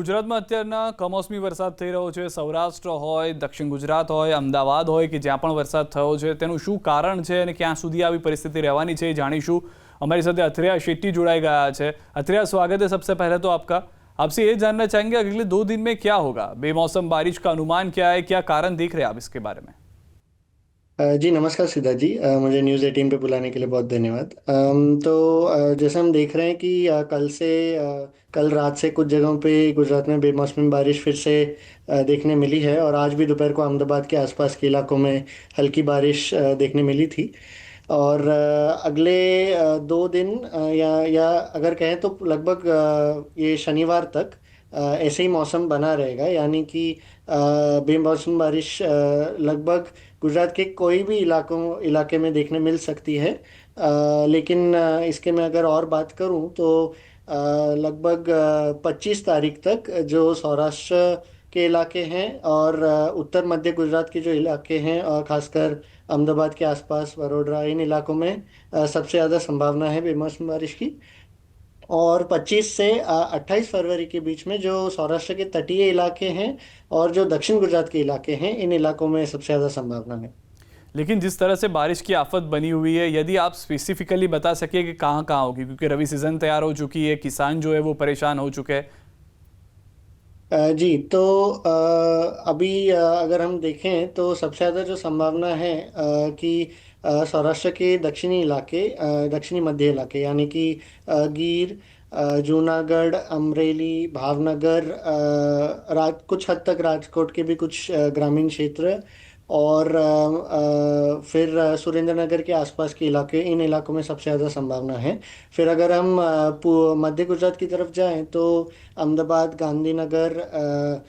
ગુજરાતમાં અત્યારના કમોસમી વરસાદ થઈ રહ્યો છે। સૌરાષ્ટ્ર હોય, દક્ષિણ ગુજરાત હોય, અમદાવાદ હોય કે જ્યાં પણ વરસાદ થયો છે તેનું શું કારણ છે અને ક્યાં સુધી આવી પરિસ્થિતિ રહેવાની છે એ જાણીશું। हमारी साथ अथरिया शेट्टी जुड़ाई गया है। अथरिया, स्वागत है सबसे पहले तो आपका। आपसे ये जानना चाहेंगे अगले 2 दिन में क्या होगा, बेमौसम बारिश का अनुमान क्या है, क्या कारण देख रहे हैं आप इसके बारे में? जी नमस्कार सिद्धार्थ जी, मुझे न्यूज़ 18 पे बुलाने के लिए बहुत धन्यवाद। जैसे हम देख रहे हैं कि कल रात से कुछ जगहों पे गुजरात में बेमौसमी बारिश फिर से देखने मिली है और आज भी दोपहर को अहमदाबाद के आसपास के इलाकों में हल्की बारिश देखने मिली थी। और अगले 2 दिन या अगर कहें तो लगभग ये शनिवार तक ऐसे ही मौसम बना रहेगा, यानी कि बेमौसम बारिश लगभग गुजरात के कोई भी इलाके में देखने मिल सकती है। लेकिन इसके मैं अगर और बात करूं तो लगभग 25 तारीख तक जो सौराष्ट्र के इलाके हैं और उत्तर मध्य गुजरात के जो इलाके हैं और खासकर अहमदाबाद के आसपास, वडोदरा, इन इलाकों में सबसे ज़्यादा संभावना है बेमौसम बारिश की। और 25 से 28 फरवरी के बीच में जो सौराष्ट्र के तटीय इलाके हैं और जो दक्षिण गुजरात के इलाके हैं, इन इलाकों में सबसे ज़्यादा संभावना है। लेकिन जिस तरह से बारिश की आफत बनी हुई है, यदि आप स्पेसिफिकली बता सके कि कहाँ कहाँ होगी, क्योंकि रबी सीजन तैयार हो चुकी है, किसान जो है वो परेशान हो चुके हैं। जी तो अभी अगर हम देखें तो सबसे ज़्यादा जो संभावना है कि सौराष्ट्र के दक्षिणी इलाके, दक्षिणी मध्य इलाके, यानी कि गिर, जूनागढ़, अमरेली, भावनगर, कुछ हद तक राजकोट के भी कुछ ग्रामीण क्षेत्र और फिर सुरेंद्रनगर के आसपास के इलाके, इन इलाकों में सबसे ज़्यादा संभावना है। फिर अगर हम मध्य गुजरात की तरफ जाएं तो अहमदाबाद, गांधीनगर,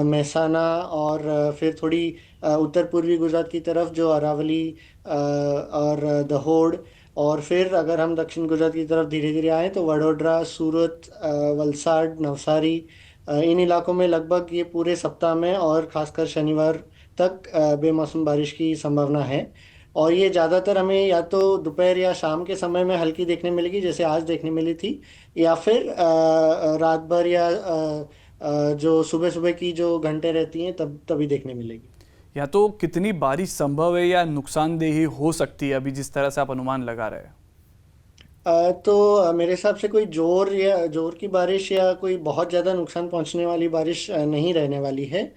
मेहसाना और फिर थोड़ी उत्तर पूर्वी गुजरात की तरफ जो अरावली और दहोड़, और फिर अगर हम दक्षिण गुजरात की तरफ धीरे धीरे आए तो वडोदरा, सूरत, वलसाड, नवसारी, इन इलाकों में लगभग ये पूरे सप्ताह में और खासकर शनिवार तक बेमौसम बारिश की संभावना है। और ये ज़्यादातर हमें या तो दोपहर या शाम के समय में हल्की देखने मिलेगी जैसे आज देखने मिली थी, या फिर रात भर या जो सुबह सुबह की जो घंटे रहती हैं तब तभी देखने मिलेगी। या तो कितनी बारिश संभव है या नुकसानदेही हो सकती है अभी जिस तरह से आप अनुमान लगा रहे हैं? मेरे हिसाब से कोई जोर की बारिश या कोई बहुत ज़्यादा नुकसान पहुंचने वाली बारिश नहीं रहने वाली है।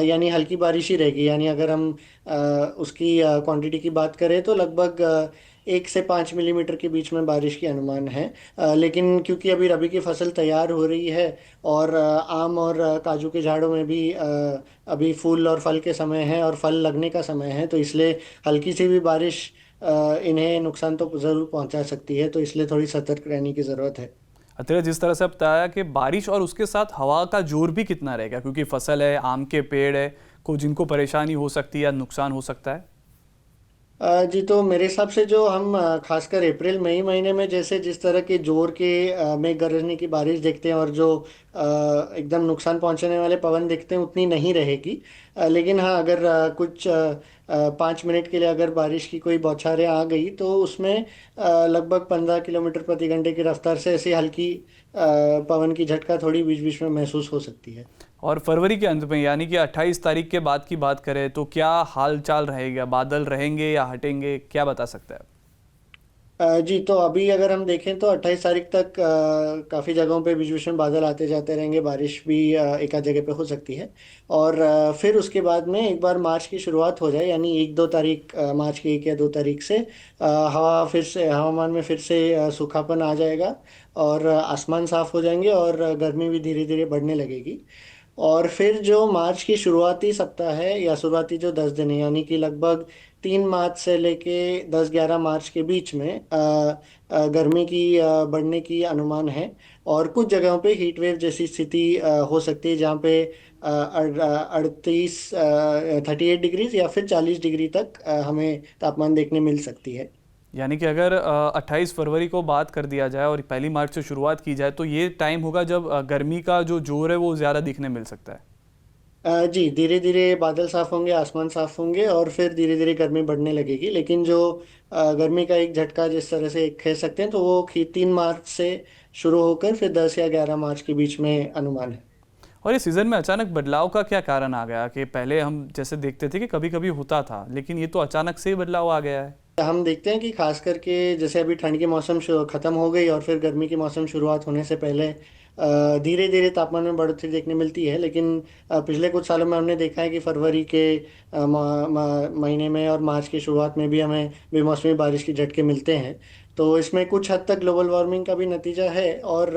यानी हल्की बारिश ही रहेगी। यानी अगर हम उसकी क्वांटिटी की बात करें तो लगभग 1 से 5 मिलीमीटर के बीच में बारिश की अनुमान है। लेकिन क्योंकि अभी रबी की फसल तैयार हो रही है और आम और काजू के झाड़ों में भी अभी फूल और फल के समय है और फल लगने का समय है, तो इसलिए हल्की सी भी बारिश इन्हें नुकसान तो ज़रूर पहुंचा सकती है, तो इसलिए थोड़ी सतर्क रहने की ज़रूरत है। अतः जिस तरह से आप बताया कि बारिश और उसके साथ हवा का जोर भी कितना रहेगा, क्योंकि फसल है, आम के पेड़ है, को जिनको परेशानी हो सकती है या नुकसान हो सकता है। जी तो मेरे हिसाब से जो हम खासकर अप्रैल मई महीने में जैसे जिस तरह के जोर के मेघ गरजने की बारिश देखते हैं और जो एकदम नुकसान पहुंचाने वाले पवन देखते हैं उतनी नहीं रहेगी। लेकिन हाँ, अगर 5 मिनट के लिए अगर बारिश की कोई बौछारें आ गई तो उसमें लगभग 15 किलोमीटर प्रति घंटे की रफ्तार से ऐसी हल्की पवन की झटका थोड़ी बीच बीच में महसूस हो सकती है। और फरवरी के अंत में यानी कि 28 तारीख के बाद की बात करें तो क्या हाल चाल रहेगा, बादल रहेंगे या हटेंगे, क्या बता सकते हैं? जी तो अभी अगर हम देखें तो 28 तारीख तक काफ़ी जगहों पे बीच बीच में बादल आते जाते रहेंगे, बारिश भी एक आध जगह पे हो सकती है। और फिर उसके बाद में एक बार मार्च की शुरुआत हो जाए, यानी 1-2 तारीख, मार्च की 1 या 2 तारीख से हवामान में फिर से सूखापन आ जाएगा और आसमान साफ हो जाएंगे और गर्मी भी धीरे धीरे बढ़ने लगेगी। और फिर जो मार्च की शुरुआती सप्ताह है या शुरुआती जो 10 दिन है, यानी कि लगभग 3 मार्च से लेके 10-11 मार्च के बीच में गर्मी की बढ़ने की अनुमान है। और कुछ जगहों पे हीट वेव जैसी स्थिति हो सकती है जहाँ पे 38 डिग्रीज या फिर 40 डिग्री तक हमें तापमान देखने मिल सकती है। यानी कि अगर 28 फरवरी को बात कर दिया जाए और 1 मार्च से शुरुआत की जाए तो ये टाइम होगा जब गर्मी का जो जोर है वो ज़्यादा दिखने मिल सकता है। जी धीरे धीरे बादल साफ होंगे, आसमान साफ होंगे और फिर धीरे धीरे गर्मी बढ़ने लगेगी। लेकिन जो गर्मी का एक झटका जिस तरह से कह सकते हैं तो वो 3 मार्च से शुरू होकर फिर 10 या 11 मार्च के बीच में अनुमान है। और ये सीज़न में अचानक बदलाव का क्या कारण आ गया कि पहले हम जैसे देखते थे कि कभी कभी होता था, लेकिन ये तो अचानक से ही बदलाव आ गया है। हम देखते हैं कि खास करके जैसे अभी ठंड की मौसम खत्म हो गई और फिर गर्मी की मौसम शुरुआत होने से पहले धीरे धीरे तापमान में बढ़ोतरी देखने मिलती है। लेकिन पिछले कुछ सालों में हमने देखा है कि फरवरी के महीने में और मार्च की शुरुआत में भी हमें बेमौसमी बारिश के झटके मिलते हैं। तो इसमें कुछ हद तक ग्लोबल वार्मिंग का भी नतीजा है। और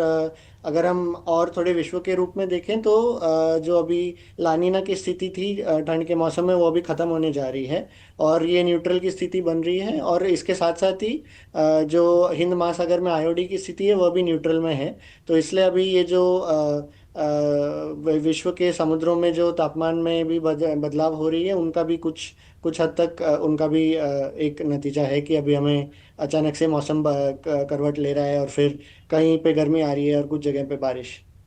अगर हम और थोड़े विश्व के रूप में देखें तो जो अभी लानीना की स्थिति थी ठंड के मौसम में, वो अभी ख़त्म होने जा रही है और ये न्यूट्रल की स्थिति बन रही है। और इसके साथ साथ ही जो हिंद महासागर में आईओडी की स्थिति है वो भी न्यूट्रल में है। तो इसलिए अभी ये जो विश्व के समुद्रों में जो तापमान में भी बदलाव हो रही है, उनका भी कुछ कुछ हद तक उनका भी एक नतीजा है कि अभी हमें अचानक से मौसम करवट ले रहा है और फिर कहीं पे गर्मी आ रही है और कुछ जगह पे बारिश।